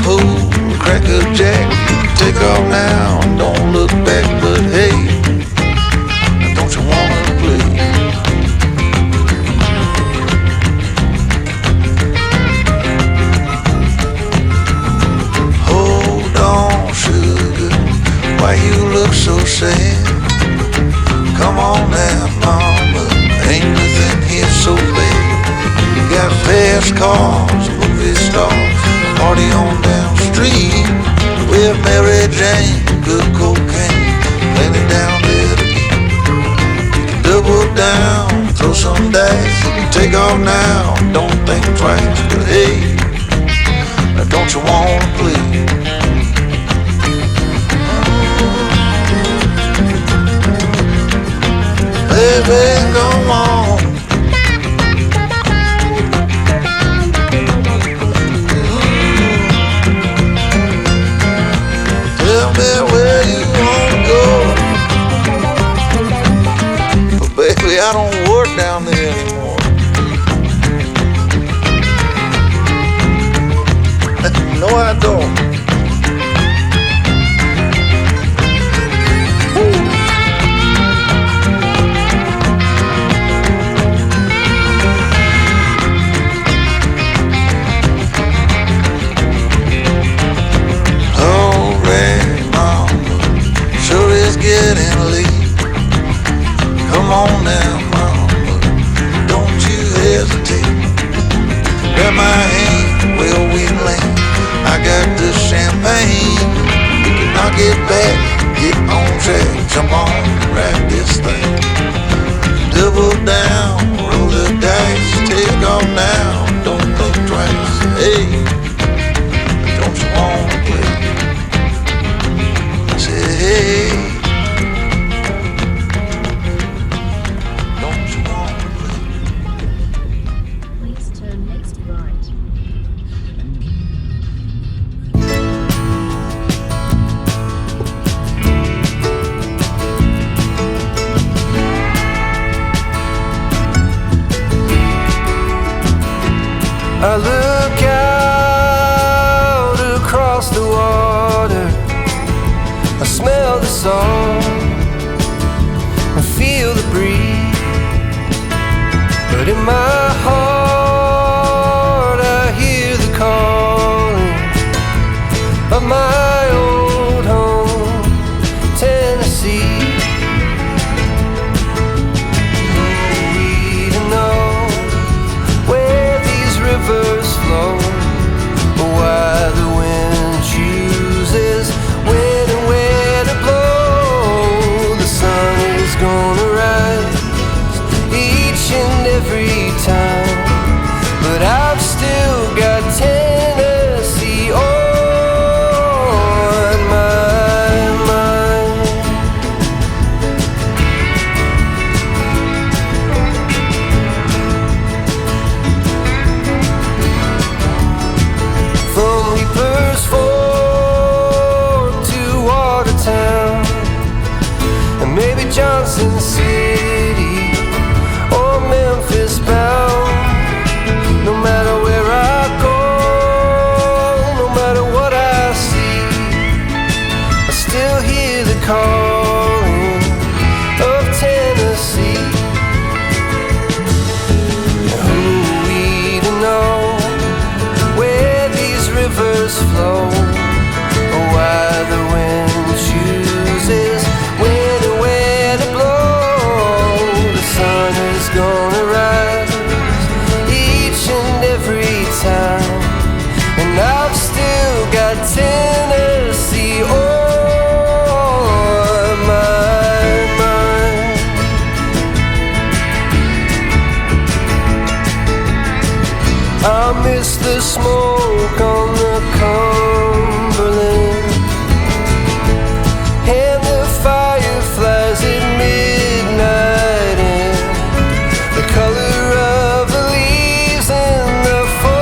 pool, crack a jack, take off now, don't look back, but hey, don't you wanna play? Hold on, sugar, why you look so sad? Come on now, mama, ain't nothing here so bad. You got fast cars, movie stars, party on down the street with Mary Jane, good cocaine, plenty down there to eat. You can double down, throw some dice, you can take off now, don't think twice, but hey, don't you wanna play? Baby, come on. Tell me where you wanna go. But baby, I don't work down there anymore. No, I don't. Getting late. Come on now, mama, don't you hesitate. Grab my hand, where we land. I got the champagne. We can knock it back, get on track, jump on, ride this thing. Double down, roll the dice, take off now, don't think twice. Hey, don't you wanna play? Say hey. I look out across the water, I smell the salt and feel the breeze, but in my heart I hear the calling of my old home, Tennessee. Rivers flow, why the wind chooses when and where to blow. The sun is gonna rise each and every time, but I've still got Tennessee on my mind. From Reaper's Fork to Watertown, and maybe Johnson City or Memphis bound. No matter where I go, no matter what I see, I still hear the calling of Tennessee. And who we to know where these rivers flow, or why the wind chooses when and where to blow. The sun is gonna rise each and every time, and I've still got Tennessee on my mind. I miss the smoke on the Cumberland and the fireflies at midnight, and the color of the leaves in the fall.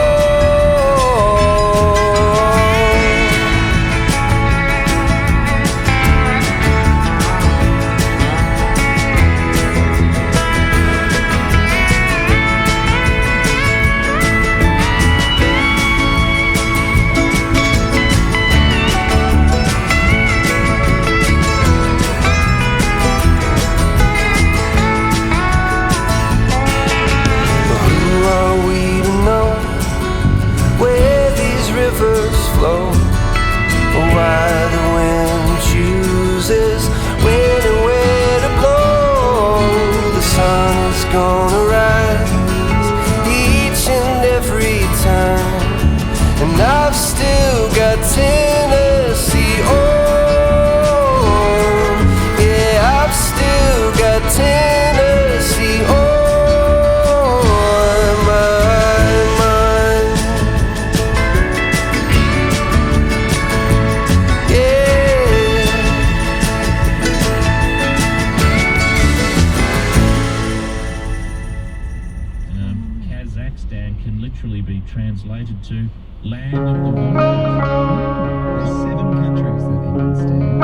literally be translated to land of the waters. There's 7 countries that he can stand.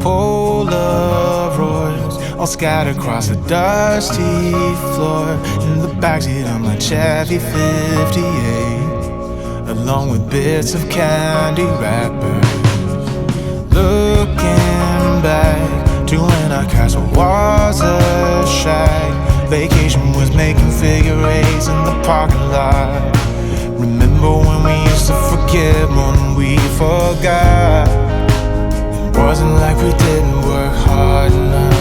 Polaroids all scattered across the dusty floor in the backseat of my Chevy 58, along with bits of candy wrappers. Looking back to when our castle was a shack, vacation was making figure eights in the parking lot. Remember when we used to forgive more than we forgot? It wasn't like we didn't work hard enough.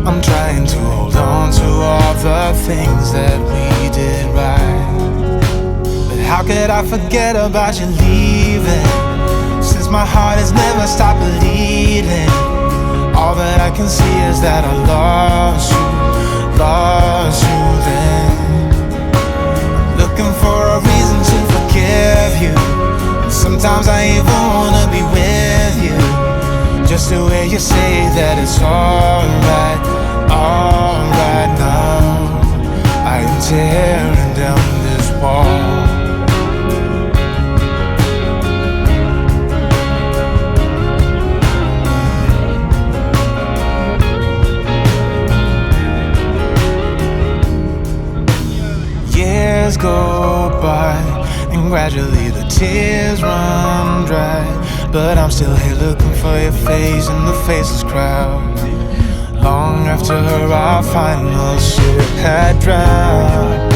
I'm trying to hold on to all the things that we did right. But how could I forget about you leaving? Since my heart has never stopped bleeding, all that I can see is that I lost you then. I'm looking for a reason to forgive you, and sometimes I even wanna be with you, just the way you say that it's alright now. I am tearing down this wall. Years go by, and gradually the tears run dry, but I'm still here looking for your face in the faceless crowd. Long after our final ship had drowned,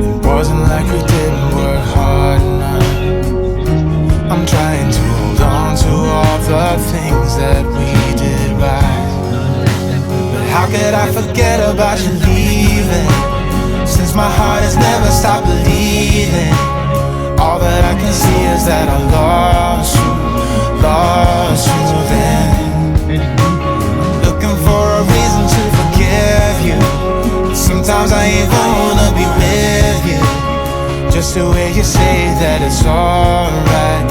it wasn't like we didn't work hard enough. I'm trying to hold on to all the things that we did right. But how could I forget about you leaving? Since my heart has never stopped bleeding, all that I can see is that I lost you then. I'm looking for a reason to forgive you. Sometimes I even wanna be with you, just the way you say that it's alright